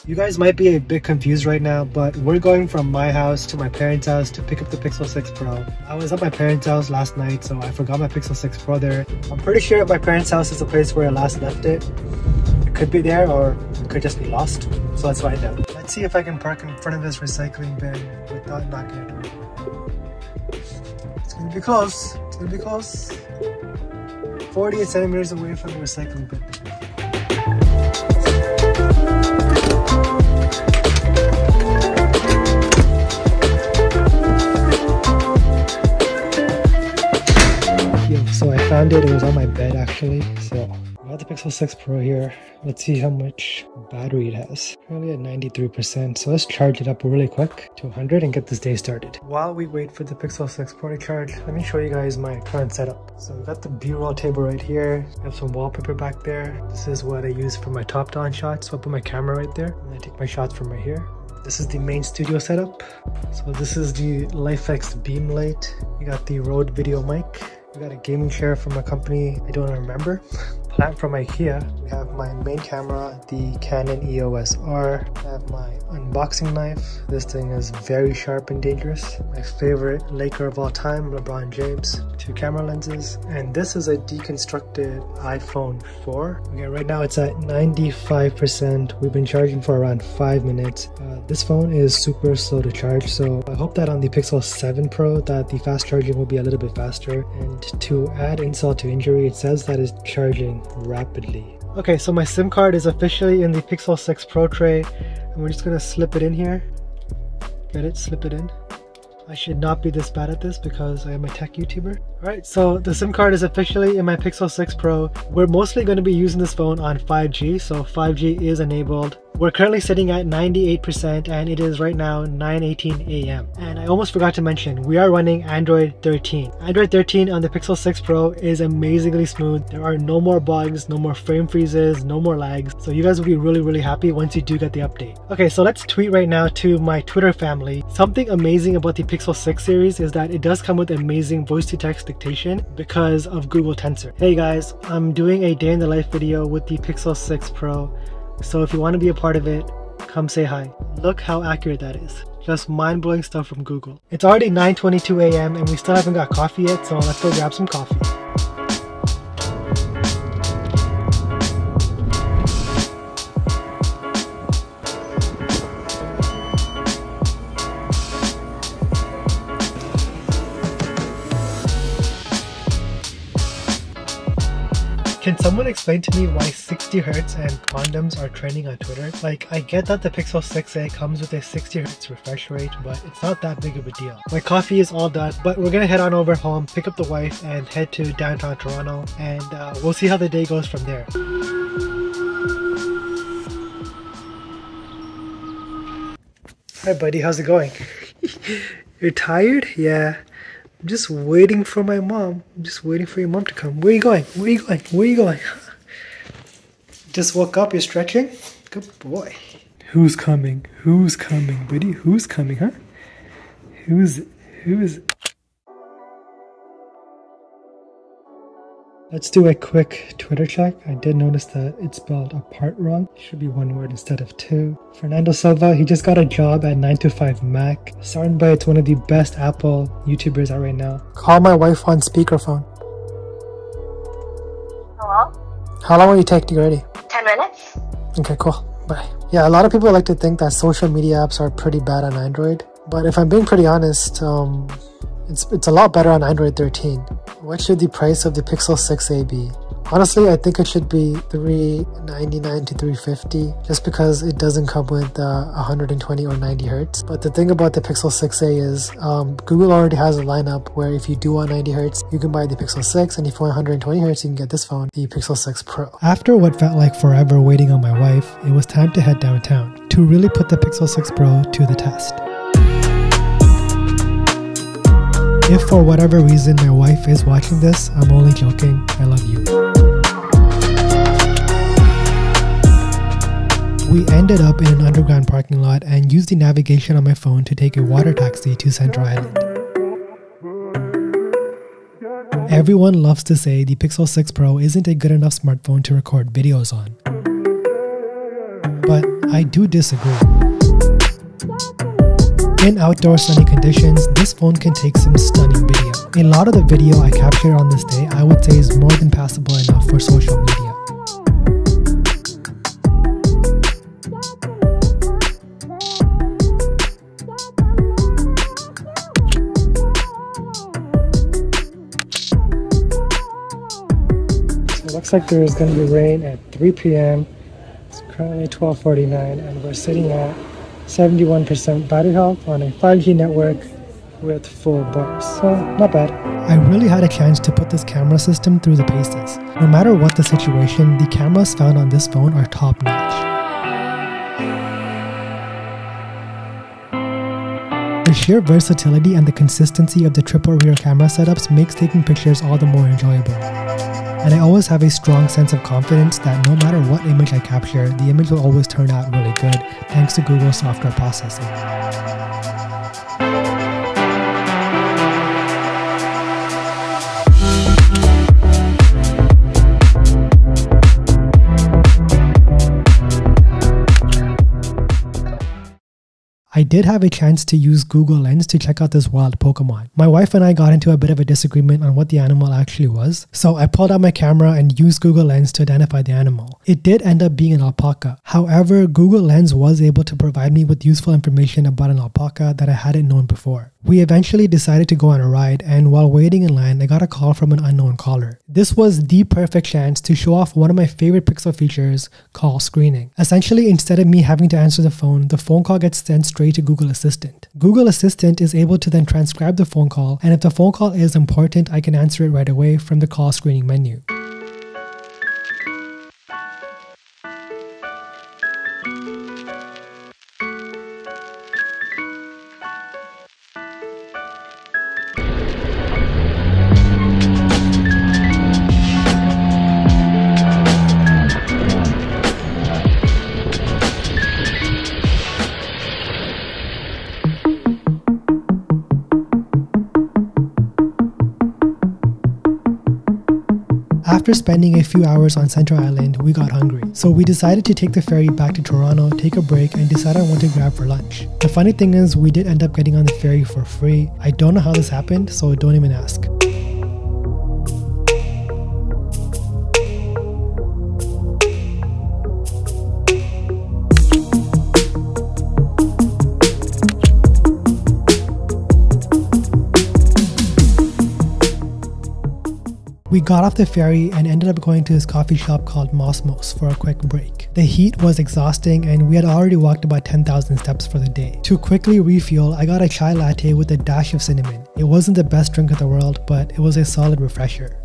You guys might be a bit confused right now, but we're going from my house to my parents' house to pick up the Pixel 6 Pro. I was at my parents' house last night, so I forgot my Pixel 6 Pro there. I'm pretty sure my parents' house is the place where I last left it. It could be there, or it could just be lost. So let's find out. Let's see if I can park in front of this recycling bin without knocking it over. It's gonna be close. It's gonna be close. 48 centimeters away from the recycling bin. So I found it was on my bed actually. So I got the Pixel 6 Pro here. Let's see how much battery it has. Currently at 93%. So let's charge it up really quick to 100 and get this day started. While we wait for the Pixel 6 Pro to charge, let me show you guys my current setup. So we got the B-roll table right here. I have some wallpaper back there. This is what I use for my top-down shots. So I put my camera right there and I take my shots from right here. This is the main studio setup. So this is the LifeX beam light. We got the RØDE VideoMic. We got a gaming chair from a company I don't remember. Plant from IKEA. We have my main camera, the Canon EOS R. I have my unboxing knife. This thing is very sharp and dangerous. My favorite Laker of all time, LeBron James. 2 camera lenses. And this is a deconstructed iPhone 4. Okay, right now it's at 95%. We've been charging for around 5 minutes. This phone is super slow to charge, so I hope that on the Pixel 7 Pro that the fast charging will be a little bit faster. And to add insult to injury, it says that it's charging rapidly. Okay, so my SIM card is officially in the Pixel 6 Pro tray, and we're just gonna slip it in here. Get it? Slip it in. I should not be this bad at this because I am a tech YouTuber. Alright, so the SIM card is officially in my Pixel 6 Pro. We're mostly going to be using this phone on 5G, so 5G is enabled. We're currently sitting at 98% and it is right now 9:18 a.m. And I almost forgot to mention, we are running Android 13. Android 13 on the Pixel 6 Pro is amazingly smooth. There are no more bugs, no more frame freezes, no more lags. So you guys will be really happy once you do get the update. Okay, so let's tweet right now to my Twitter family. Something amazing about the Pixel 6 series is that it does come with amazing voice-to-text dictation because of Google Tensor. Hey guys, I'm doing a day in the life video with the Pixel 6 Pro. So if you want to be a part of it, come say hi. Look how accurate that is. Just mind-blowing stuff from Google. It's already 9:22 a.m. and we still haven't got coffee yet, so let's go grab some coffee. Can someone explain to me why 60 Hz and condoms are trending on Twitter? Like, I get that the Pixel 6a comes with a 60 Hz refresh rate, but it's not that big of a deal. My coffee is all done, but we're gonna head on over home, pick up the wife, and head to downtown Toronto, and we'll see how the day goes from there. Hi buddy, how's it going? You're tired? Yeah. I'm just waiting for my mom. I'm just waiting for your mom to come. Where are you going? Where are you going? Where are you going? Just woke up, you're stretching? Good boy. Who's coming? Who's coming, buddy? Who's coming, huh? Who's Let's do a quick Twitter check. I did notice that it's spelled apart wrong. It should be one word instead of two. Fernando Silva, he just got a job at 9to5 Mac. Soundbite's one of the best Apple YouTubers out right now. Call my wife on speakerphone. Hello? How long will you take to get ready? 10 minutes. Okay, cool. Bye. Yeah, a lot of people like to think that social media apps are pretty bad on Android. But if I'm being pretty honest, it's a lot better on Android 13. What should the price of the Pixel 6a be? Honestly, I think it should be $399 to $350 just because it doesn't come with 120 or 90 Hz. But the thing about the Pixel 6a is Google already has a lineup where if you do want 90 Hz, you can buy the Pixel 6, and if you want 120 Hz, you can get this phone, the Pixel 6 Pro. After what felt like forever waiting on my wife, it was time to head downtown to really put the Pixel 6 Pro to the test. If for whatever reason my wife is watching this, I'm only joking. I love you. We ended up in an underground parking lot and used the navigation on my phone to take a water taxi to Central Island. Everyone loves to say the Pixel 6 Pro isn't a good enough smartphone to record videos on. but I do disagree. In outdoor sunny conditions, this phone can take some stunning video. A lot of the video I captured on this day I would say is more than passable enough for social media. So it looks like there is going to be rain at 3 p.m. It's currently 12:49 and we're sitting at 71% battery health on a 5G network with full bars, so not bad. I really had a chance to put this camera system through the paces. No matter what the situation, the cameras found on this phone are top notch. The sheer versatility and the consistency of the triple rear camera setups makes taking pictures all the more enjoyable. And I always have a strong sense of confidence that no matter what image I capture, the image will always turn out really good thanks to Google's software processing. I did have a chance to use Google Lens to check out this wild Pokemon. My wife and I got into a bit of a disagreement on what the animal actually was, so I pulled out my camera and used Google Lens to identify the animal. It did end up being an alpaca. However, Google Lens was able to provide me with useful information about an alpaca that I hadn't known before. We eventually decided to go on a ride, and while waiting in line, I got a call from an unknown caller. This was the perfect chance to show off one of my favorite Pixel features, call screening. Essentially, instead of me having to answer the phone call gets sent straight to Google Assistant. Google Assistant is able to then transcribe the phone call, and if the phone call is important, I can answer it right away from the call screening menu. After spending a few hours on Central Island, we got hungry. So we decided to take the ferry back to Toronto, take a break, and decide on what to grab for lunch. The funny thing is, we did end up getting on the ferry for free. I don't know how this happened, so don't even ask. We got off the ferry and ended up going to this coffee shop called Mosmos for a quick break. The heat was exhausting and we had already walked about 10,000 steps for the day. To quickly refuel, I got a chai latte with a dash of cinnamon. It wasn't the best drink in the world, but it was a solid refresher.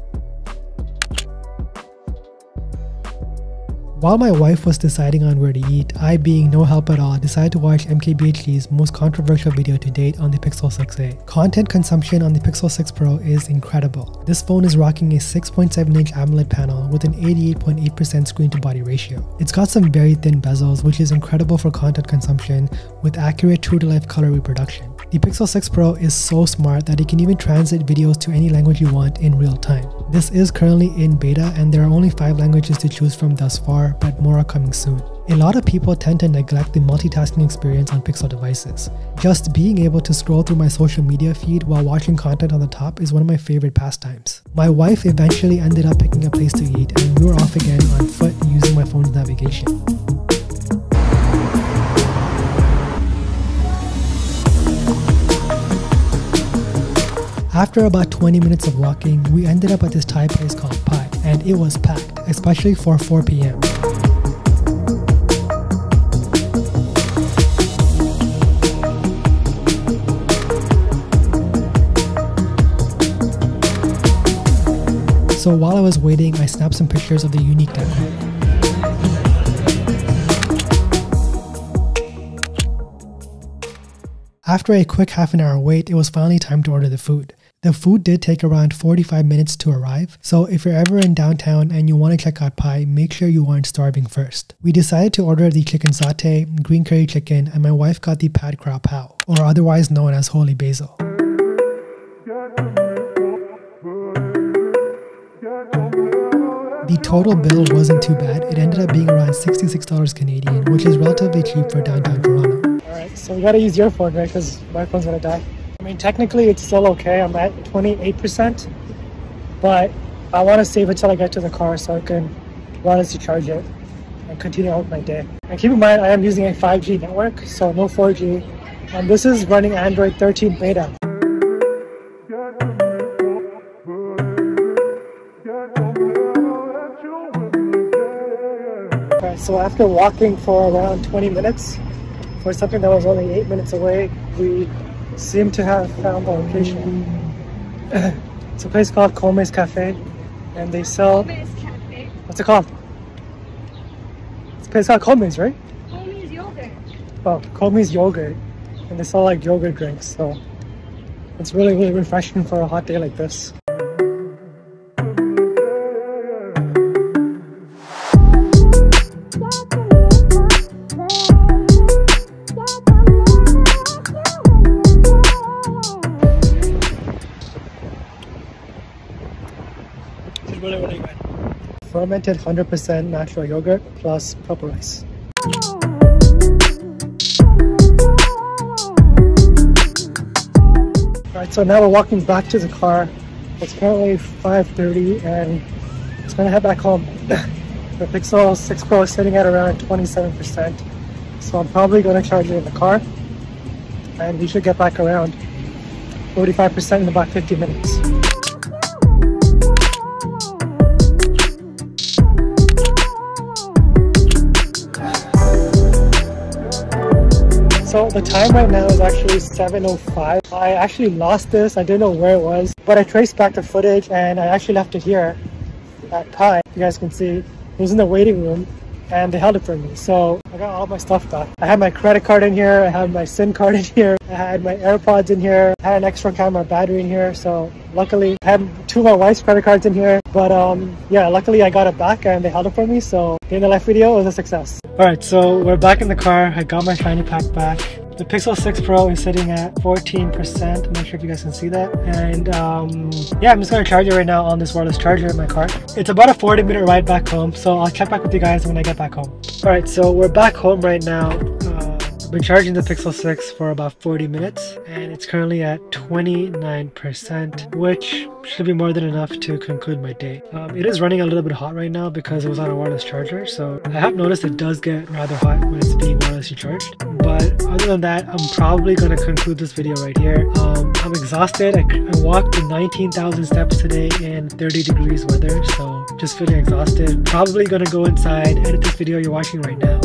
While my wife was deciding on where to eat, I, being no help at all, decided to watch MKBHD's most controversial video to date on the Pixel 6a. Content consumption on the Pixel 6 Pro is incredible. This phone is rocking a 6.7-inch AMOLED panel with an 88.8% screen-to-body ratio. It's got some very thin bezels, which is incredible for content consumption with accurate true-to-life color reproduction. The Pixel 6 Pro is so smart that it can even translate videos to any language you want in real time. This is currently in beta and there are only 5 languages to choose from thus far, but more are coming soon. A lot of people tend to neglect the multitasking experience on Pixel devices. Just being able to scroll through my social media feed while watching content on the top is one of my favorite pastimes. My wife eventually ended up picking a place to eat and we were off again on foot using my phone's navigation. After about 20 minutes of walking, we ended up at this Thai place called Pai, and it was packed, especially for 4 p.m. So while I was waiting, I snapped some pictures of the unique decor. After a quick half-an-hour wait, it was finally time to order the food. The food did take around 45 minutes to arrive, so if you're ever in downtown and you want to check out Pai, make sure you aren't starving first. We decided to order the chicken satay, green curry chicken, and my wife got the pad kra pao, or otherwise known as holy basil. The total bill wasn't too bad. It ended up being around $66 Canadian, which is relatively cheap for downtown Toronto. Alright, so we gotta use your phone, right? Because my phone's gonna die. I mean, technically it's still okay. I'm at 28%, but I want to save it till I get to the car so I can wirelessly charge it and continue on with my day. And keep in mind, I am using a 5G network, so no 4G. And this is running Android 13 beta. Alright, so after walking for around 20 minutes, for something that was only 8 minutes away, we seem to have found the location. It's a place called Come's Cafe, and they sell... What's it called? It's a place called Come's, right? Come's yogurt. Oh, Come's yogurt. And they sell like yogurt drinks, so it's really, really refreshing for a hot day like this. Really, really good. Fermented 100% natural yogurt plus purple rice. Alright, so now we're walking back to the car. It's currently 5:30 and it's gonna head back home. The Pixel 6 Pro is sitting at around 27%. So I'm probably gonna charge it in the car and we should get back around 45% in about 50 minutes. So the time right now is actually 7:05. I actually lost this. I didn't know where it was, but I traced back the footage and I actually left it here at Pi. You guys can see it was in the waiting room and they held it for me. So I got all my stuff back. I had my credit card in here. I had my SIM card in here. I had my AirPods in here. I had an extra camera battery in here. So luckily I had 2 of my wife's credit cards in here. But yeah, luckily I got it back and they held it for me. So day in the life video was a success. Alright, so we're back in the car. I got my fanny pack back. The Pixel 6 Pro is sitting at 14%. I'm not sure if you guys can see that. And yeah, I'm just going to charge it right now on this wireless charger in my car. It's about a 40-minute ride back home, so I'll check back with you guys when I get back home. Alright, so we're back home right now. I've been charging the Pixel 6 for about 40 minutes and it's currently at 29%, which should be more than enough to conclude my day. It is running a little bit hot right now because it was on a wireless charger, so I have noticed it does get rather hot when it's being wirelessly charged. But other than that, I'm probably going to conclude this video right here. I'm exhausted. I walked 19,000 steps today in 30 degrees weather, so just feeling exhausted. Probably going to go inside, edit this video you're watching right now.